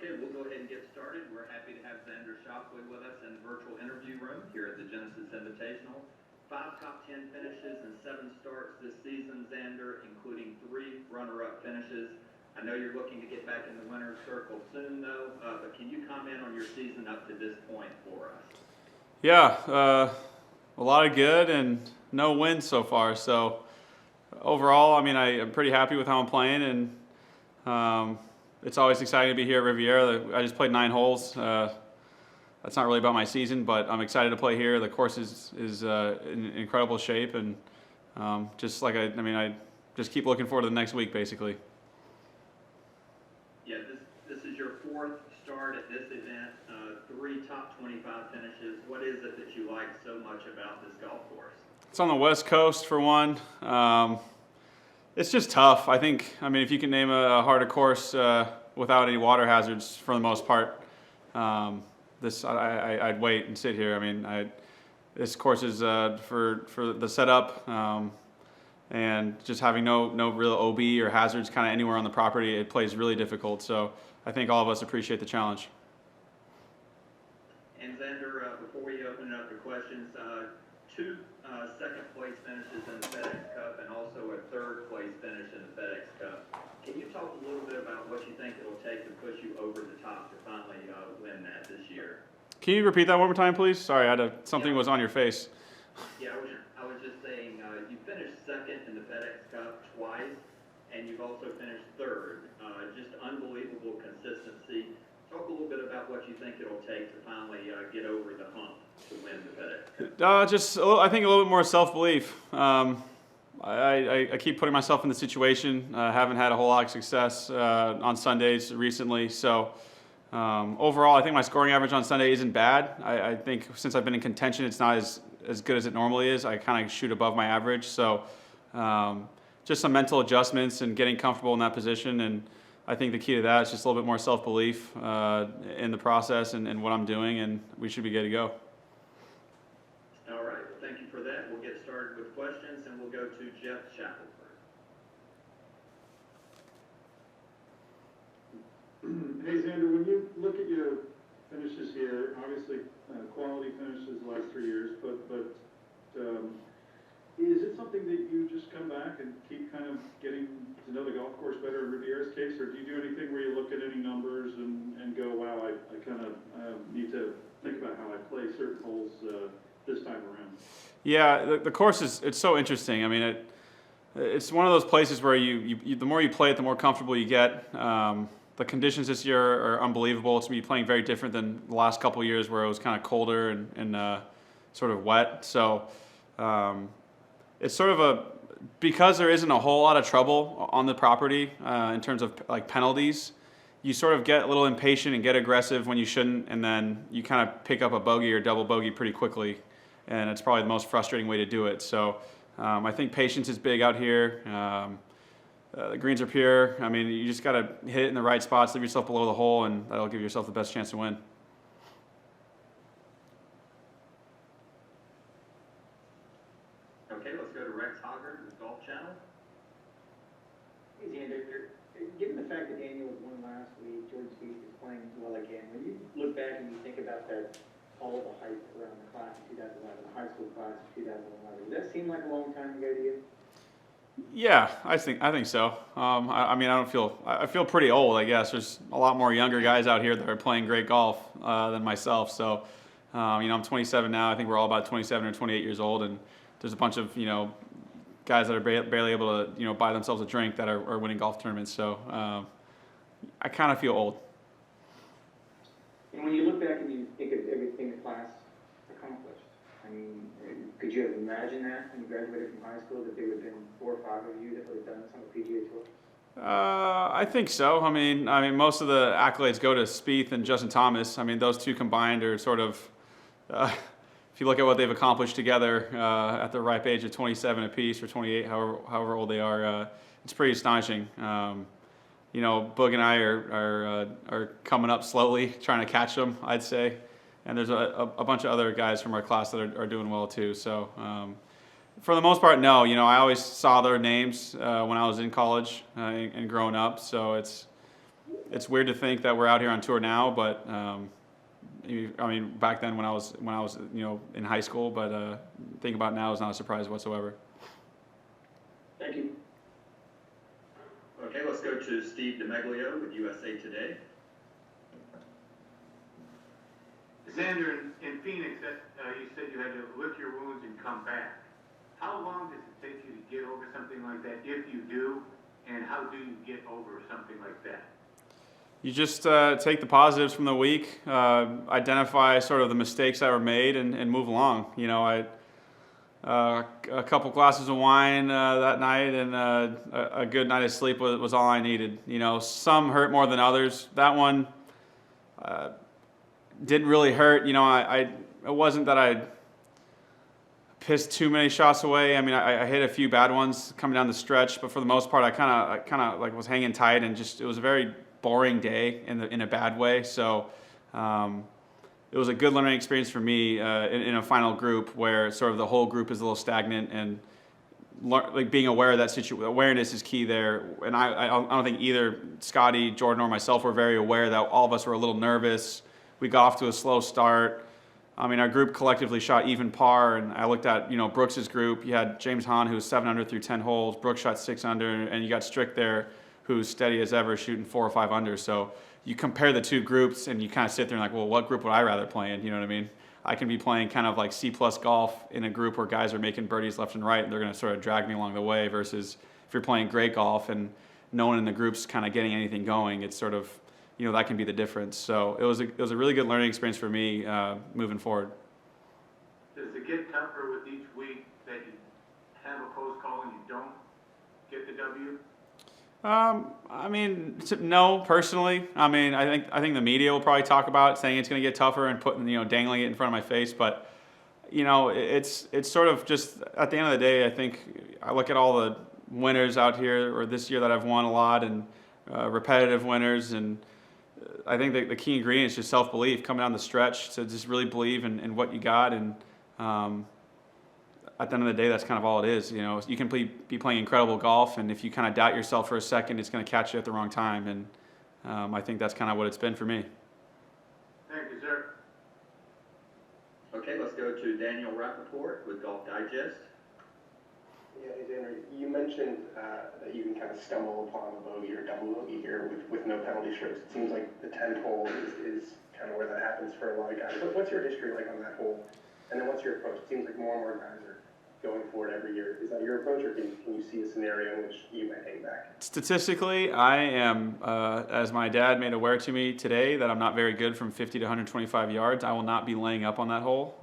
Okay, we'll go ahead and get started. We're happy to have Xander Schauffele with us in the virtual interview room here at the Genesis Invitational. 5 top 10 finishes and 7 starts this season, Xander, including 3 runner-up finishes. I know you're looking to get back in the winner's circle soon, though, but can you comment on your season up to this point for us? Yeah, a lot of good and no wins so far. So overall, I mean, I'm pretty happy with how I'm playing, and it's always exciting to be here at Riviera. I just played 9 holes. That's not really about my season, but I'm excited to play here. The course is in incredible shape, and just like I just keep looking forward to the next week, basically. Yeah, this is your 4th start at this event, 3 top 25 finishes. What is it that you like so much about this golf course? It's on the West Coast for one. It's just tough. I mean, if you can name a harder course without any water hazards, for the most part, I'd wait and sit here. I mean, this course is for the setup and just having no real OB or hazards kind of anywhere on the property. It plays really difficult. So I think all of us appreciate the challenge. And Xander, before we open it up to questions, 2 second place finishes in the FedEx Cup and also a 3rd place finish in the FedEx Cup. Can you talk a little bit about what you think it'll take to push you over the top to finally win that this year? Can you repeat that one more time, please? Sorry, something was on your face. Yeah, I was just saying, you finished 2nd in the FedEx Cup twice, and you've also finished 3rd. Just unbelievable consistency. Talk a little bit about what you think it'll take to finally get over the hump to win the FedEx Cup. I think a little bit more self-belief. I keep putting myself in the situation. Haven't had a whole lot of success on Sundays recently, so overall, I think my scoring average on Sunday isn't bad. I think since I've been in contention, it's not as good as it normally is. I kind of shoot above my average, so just some mental adjustments and getting comfortable in that position. And I think the key to that is just a little bit more self-belief in the process and what I'm doing, and we should be good to go. All right. Well, thank you for that. We'll get started with questions, and we'll go to Jeff Shackelford. Hey, Xander, when you look at your finishes here, obviously quality finishes the last 3 years, but is it something that you just come back and keep kind of getting to know the golf course better in Riviera's case, or do you do anything where you look at any numbers and go, wow, I kind of need to think about how I play certain holes this time around? Yeah, the course it's so interesting. I mean, it's one of those places where you the more you play it, the more comfortable you get. The conditions this year are unbelievable. It's going to be playing very different than the last couple of years where it was kind of colder and sort of wet. So it's sort of because there isn't a whole lot of trouble on the property in terms of like penalties, you sort of get a little impatient and get aggressive when you shouldn't, and then you kind of pick up a bogey or double bogey pretty quickly, and it's probably the most frustrating way to do it. So I think patience is big out here. The greens are pure. I mean, you just got to hit it in the right spots, leave yourself below the hole, and that'll give yourself the best chance to win. Okay, let's go to Rex Hoggard with Golf Channel. Hey, Xander, given the fact that Daniel won last week, Jordan Spieth is playing well again, when you look back and you think about that, all of the hype around the class of 2011, the high school class of 2011, does that seem like a long time ago to you? Yeah, I think so. I mean, I feel pretty old, I guess. There's a lot more younger guys out here that are playing great golf than myself. So, I'm 27 now. I think we're all about 27 or 28 years old, and there's a bunch of guys that are barely able to buy themselves a drink that are winning golf tournaments. So, I kind of feel old. And when you look back and you think of everything the class accomplished, I mean, could you have imagined that when you graduated from high school, that there would have been 4 or 5 of you that would have done this on the PGA Tour? I think so. I mean, most of the accolades go to Spieth and Justin Thomas. I mean, those two combined are sort of, if you look at what they've accomplished together at the ripe age of 27 apiece or 28, however old they are, it's pretty astonishing. Boog and I are coming up slowly, trying to catch them, I'd say. And there's a bunch of other guys from our class that are doing well too. So for the most part, no. I always saw their names when I was in college and growing up. So it's weird to think that we're out here on tour now, but I mean, back then when I was in high school, but thinking about it now is not a surprise whatsoever. Thank you. Okay, let's go to Steve DeMeglio with USA Today. Xander, in Phoenix, you said you had to lick your wounds and come back. How long does it take you to get over something like that, if you do, and how do you get over something like that? You just take the positives from the week, identify sort of the mistakes that were made, and move along. You know, a couple glasses of wine that night and a good night of sleep was all I needed. You know, some hurt more than others. That one didn't really hurt. You know, it wasn't that I pissed too many shots away. I mean, I hit a few bad ones coming down the stretch, but for the most part, I kind of like was hanging tight, and just it was a very boring day in a bad way. So it was a good learning experience for me in a final group where sort of the whole group is a little stagnant, and like being aware of that situation. Awareness is key there. And I don't think either Scotty, Jordan, or myself were very aware that all of us were a little nervous. We got off to a slow start. I mean, our group collectively shot even par, and I looked at, Brooks's group. You had James Hahn, who was 7 under through 10 holes. Brooks shot 6 under, and you got Strick there, who's steady as ever, shooting 4 or 5 under. So you compare the two groups, and you kind of sit there and like, well, what group would I rather play in? You know what I mean? I can be playing kind of like C+ golf in a group where guys are making birdies left and right, and they're going to sort of drag me along the way, versus if you're playing great golf and no one in the group's kind of getting anything going, it's sort of, that can be the difference. So it was a really good learning experience for me moving forward. Does it get tougher with each week that you have a close call and you don't get the W? I mean, no, personally. I mean, I think the media will probably talk about it, saying it's going to get tougher and putting, dangling it in front of my face. But, it's sort of just at the end of the day, I think I look at all the winners out here or this year that I've won a lot, and repetitive winners, and I think the key ingredient is just self-belief coming down the stretch, to just really believe in what you got. And at the end of the day, that's kind of all it is. You can be playing incredible golf, and if you kind of doubt yourself for a second, it's going to catch you at the wrong time. And I think that's kind of what it's been for me. Thank you, sir. Okay, let's go to Daniel Rappaport with Golf Digest. Yeah, Xander, you mentioned that you can kind of stumble upon a bogey or double bogey here with no penalty strokes. It seems like the 10th hole is kind of where that happens for a lot of guys. What's your history like on that hole? And then what's your approach? It seems like more and more guys are going for it every year. Is that your approach, or can you see a scenario in which you might hang back? Statistically, I am, as my dad made aware to me today, that I'm not very good from 50 to 125 yards. I will not be laying up on that hole.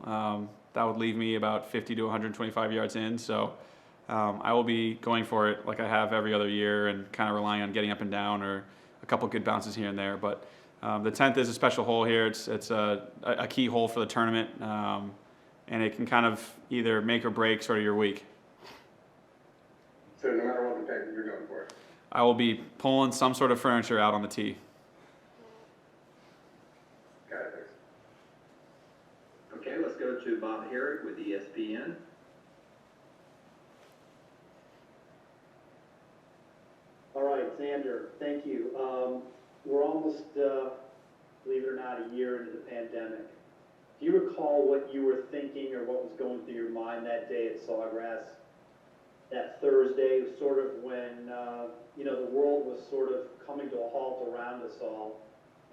That would leave me about 50 to 125 yards in. So I will be going for it like I have every other year, and kind of relying on getting up and down or a couple good bounces here and there. But the 10th is a special hole here. It's a key hole for the tournament, and it can kind of either make or break sort of your week. So no matter what the pick, you're going for it? I will be pulling some sort of furniture out on the tee. Got it, thanks. Okay, let's go to Bob Herrick with ESPN. All right, Xander, thank you. We're almost, believe it or not, a year into the pandemic. Do you recall what you were thinking or what was going through your mind that day at Sawgrass? That Thursday, sort of when, the world was sort of coming to a halt around us all,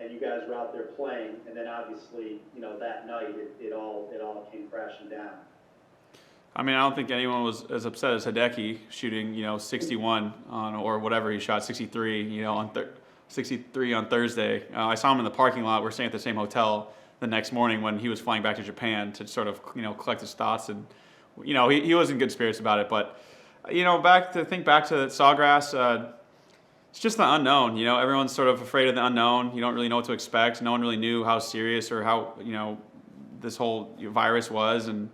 and you guys were out there playing, and then obviously, that night it all came crashing down. I mean, I don't think anyone was as upset as Hideki shooting, 61 on, or whatever he shot, 63, on 63 on Thursday. I saw him in the parking lot. We're staying at the same hotel the next morning when he was flying back to Japan to sort of, collect his thoughts. And, he was in good spirits about it. But, back to Sawgrass, it's just the unknown. Everyone's sort of afraid of the unknown. You don't really know what to expect. No one really knew how serious or how, this whole virus was. And,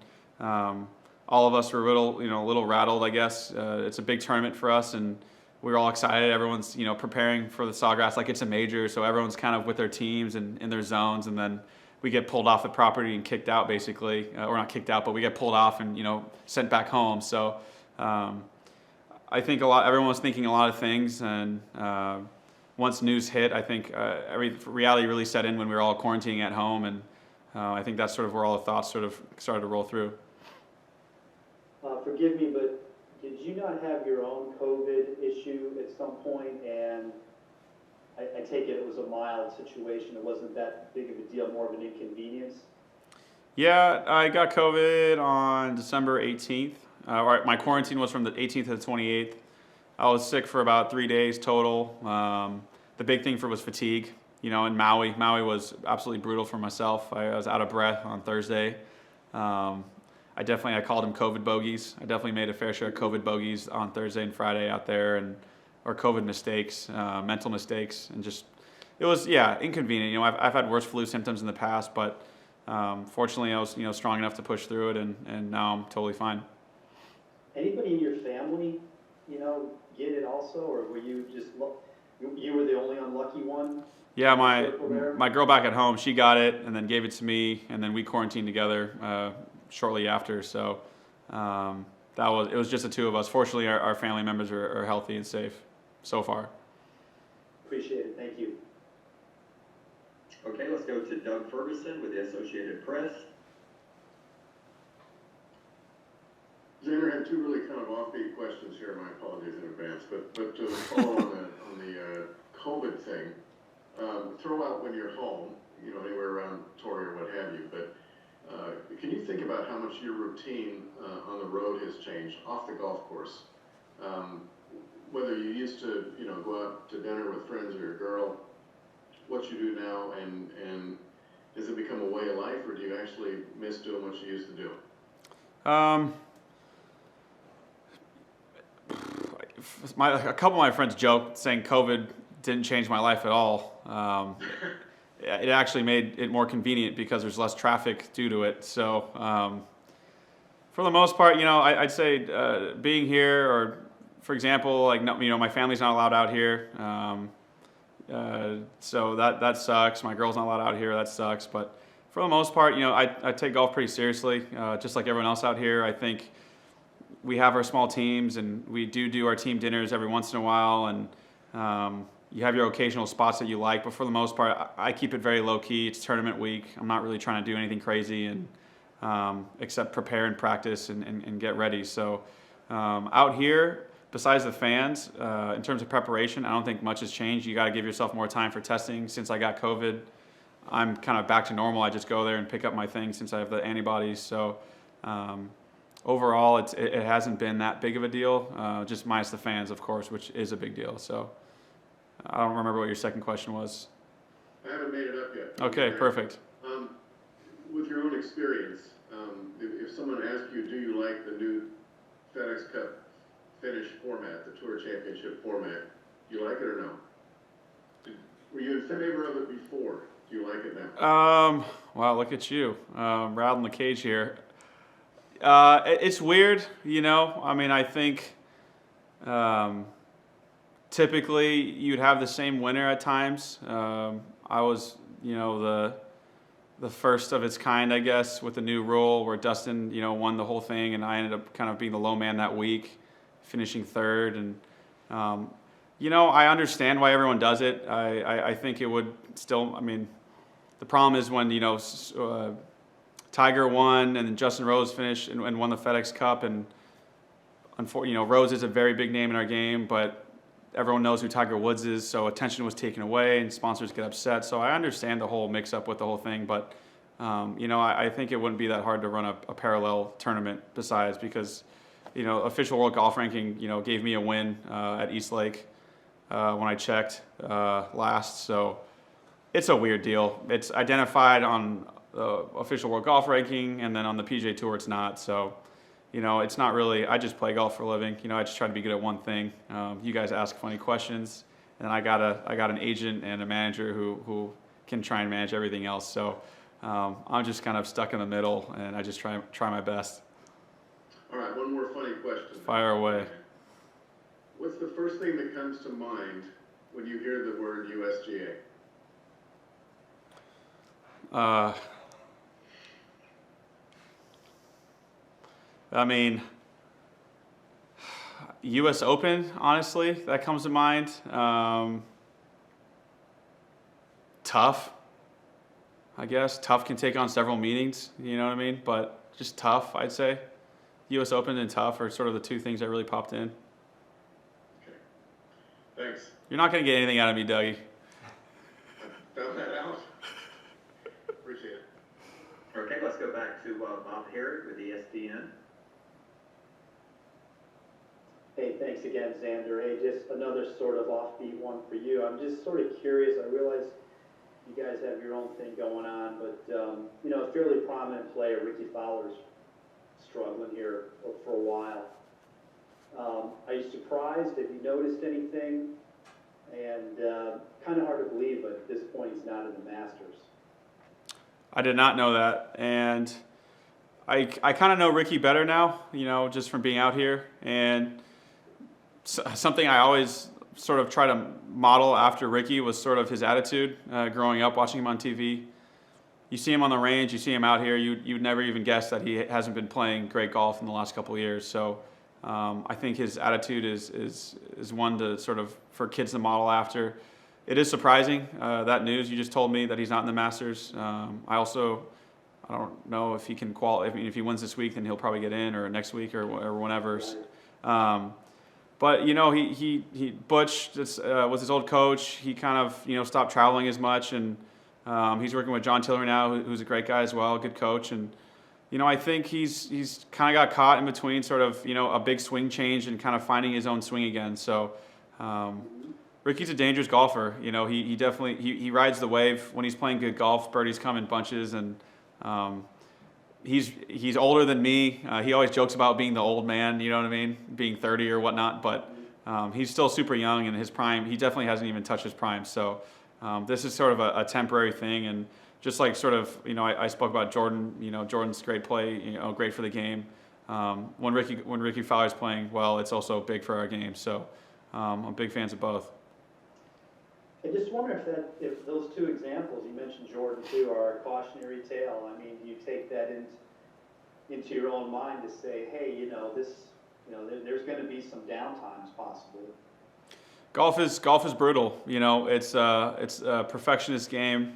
all of us were a little rattled, I guess. It's a big tournament for us, and we were all excited. Everyone's, preparing for the Sawgrass like it's a major, so everyone's kind of with their teams and in their zones, and then we get pulled off the property and kicked out, basically. Or not kicked out, but we get pulled off and, sent back home. So I think everyone was thinking a lot of things, and once news hit, I think reality really set in when we were all quarantining at home, and I think that's sort of where all the thoughts sort of started to roll through. Forgive me, but did you not have your own COVID issue at some point? And I take it was a mild situation. It wasn't that big of a deal, more of an inconvenience. Yeah, I got COVID on December 18th. My quarantine was from the 18th to the 28th. I was sick for about 3 days total. The big thing was fatigue. You know, in Maui was absolutely brutal for myself. I was out of breath on Thursday. I called them COVID bogeys. I definitely made a fair share of COVID bogeys on Thursday and Friday out there, or COVID mistakes, mental mistakes, and just, it was, inconvenient. You know, I've had worse flu symptoms in the past, but fortunately I was, strong enough to push through it, and now I'm totally fine. Anybody in your family, get it also, or were you just, you were the only unlucky one? Yeah, my girl back at home, she got it and then gave it to me, and then we quarantined together shortly after. So it was just the two of us. Fortunately, our family members are healthy and safe so far. Appreciate it. Thank you. Okay, let's go to Doug Ferguson with the Associated Press. Xander, I had two really kind of offbeat questions here. My apologies in advance, but to follow on the COVID thing, throw out when you're home, anywhere around Torrey or what have you. But can you think about how much your routine on the road has changed off the golf course? Whether you used to, go out to dinner with friends or your girl, what you do now, and has it become a way of life, or do you actually miss doing what you used to do? A couple of my friends joked saying COVID didn't change my life at all. It actually made it more convenient because there's less traffic due to it. So for the most part, I'd say being here, or for example, my family's not allowed out here. So that sucks. My girl's not allowed out here. That sucks. But for the most part, I take golf pretty seriously, just like everyone else out here. I think we have our small teams, and we do our team dinners every once in a while, and you have your occasional spots that you like, but for the most part, I keep it very low key. It's tournament week. I'm not really trying to do anything crazy, and except prepare and practice and get ready. So out here, besides the fans, in terms of preparation, I don't think much has changed. You got to give yourself more time for testing. Since I got COVID, I'm kind of back to normal. I just go there and pick up my things since I have the antibodies. So overall, it hasn't been that big of a deal, just minus the fans, of course, which is a big deal. So I don't remember what your second question was. I haven't made it up yet. Okay, perfect. With your own experience, if someone asked you, do you like the new FedEx Cup finish format, the Tour Championship format, do you like it or no? Were you in favor of it before? Do you like it now? Wow, look at you, rattling the cage here. It's weird, I think typically you'd have the same winner at times. I was, the first of its kind, I guess, with the new rule where Dustin, won the whole thing, and I ended up kind of being the low man that week, finishing third. And, I understand why everyone does it. I think it would still, the problem is when, Tiger won, and then Justin Rose finished and won the FedEx Cup, and Rose is a very big name in our game, but everyone knows who Tiger Woods is, so attention was taken away, and sponsors get upset. So I understand the whole mix-up with the whole thing, but I think it wouldn't be that hard to run a parallel tournament besides, because official World Golf Ranking gave me a win at East Lake when I checked last. So it's a weird deal. It's identified on the official World Golf Ranking, and then on the PGA Tour it's not. So it's not really, I just play golf for a living. I just try to be good at one thing. You guys ask funny questions, and then I got an agent and a manager who can try and manage everything else. So I'm just kind of stuck in the middle, and I just try my best. All right, one more funny question. Fire away. What's the first thing that comes to mind when you hear the word USGA? U.S. Open, honestly, that comes to mind. tough, I guess. Tough can take on several meanings, you know what I mean? But just tough, I'd say. U.S. Open and tough are sort of the two things that really popped in. Okay. Thanks. You're not going to get anything out of me, Dougie. Found that out. Appreciate it. Okay, let's go back to Bob Herrick with ESPN. Hey, thanks again, Xander. Hey, just another sort of offbeat one for you. I'm just sort of curious. I realize you guys have your own thing going on, but, you know, a fairly prominent player, Ricky Fowler's struggling here for a while. Are you surprised? Have you noticed anything? And kind of hard to believe, but at this point he's not in the Masters. I did not know that, and I kind of know Ricky better now, you know, just from being out here, and something I always sort of try to model after Ricky was sort of his attitude growing up, watching him on TV. You see him on the range, you see him out here, you'd never even guess that he hasn't been playing great golf in the last couple of years. So I think his attitude is one to sort of, for kids to model after. It is surprising, that news you just told me, that he's not in the Masters. I don't know if he can qualify. I mean, if he wins this week, then he'll probably get in, or next week, or whenever. But you know, Butch was his old coach. He kind of, you know, stopped traveling as much, and he's working with John Tiller now, who's a great guy as well, good coach. And you know, I think he's kind of got caught in between sort of, you know, a big swing change and kind of finding his own swing again. So Ricky's a dangerous golfer. You know, he definitely he rides the wave when he's playing good golf. Birdies come in bunches, and he's older than me. He always jokes about being the old man, you know what I mean, being 30 or whatnot. But he's still super young in his prime. He definitely hasn't even touched his prime. So this is sort of a temporary thing. And just like sort of, you know, I spoke about Jordan. You know, Jordan's great play. You know, great for the game. When Ricky Fowler's playing well, it's also big for our game. So I'm big fans of both. I just wonder if those two examples, you mentioned Jordan too, are a cautionary tale. I mean, do you take that into your own mind to say, hey, you know, there's going to be some downtimes possibly. Golf is brutal. You know, it's a perfectionist game.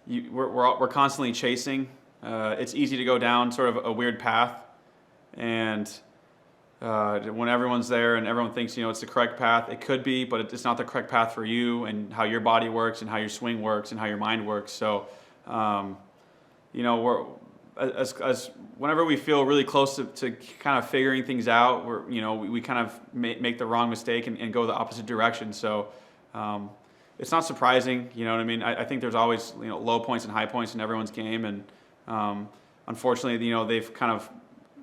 We're constantly chasing. It's easy to go down sort of a weird path, and when everyone's there and everyone thinks, you know, it's the correct path, it could be, but it's not the correct path for you and how your body works and how your swing works and how your mind works. So, you know, whenever we feel really close to kind of figuring things out, we kind of make the wrong mistake and go the opposite direction. So, it's not surprising, you know what I mean? I think there's always, you know, low points and high points in everyone's game, and unfortunately, you know, they've kind of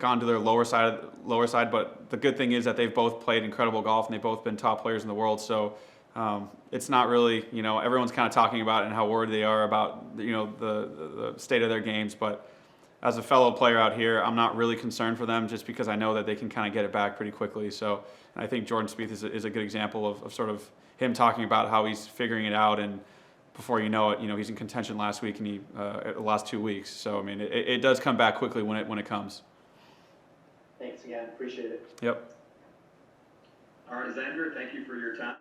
gone to their lower side, but the good thing is that they've both played incredible golf and they've both been top players in the world. So it's not really, you know, everyone's kind of talking about it and how worried they are about, you know, the state of their games. But as a fellow player out here, I'm not really concerned for them, just because I know that they can kind of get it back pretty quickly. So I think Jordan Spieth is a good example of sort of him talking about how he's figuring it out, and before you know it, you know, he's in contention last week and the last 2 weeks. So I mean, it does come back quickly when it comes. Thanks again, appreciate it. Yep. All right, Xander, thank you for your time.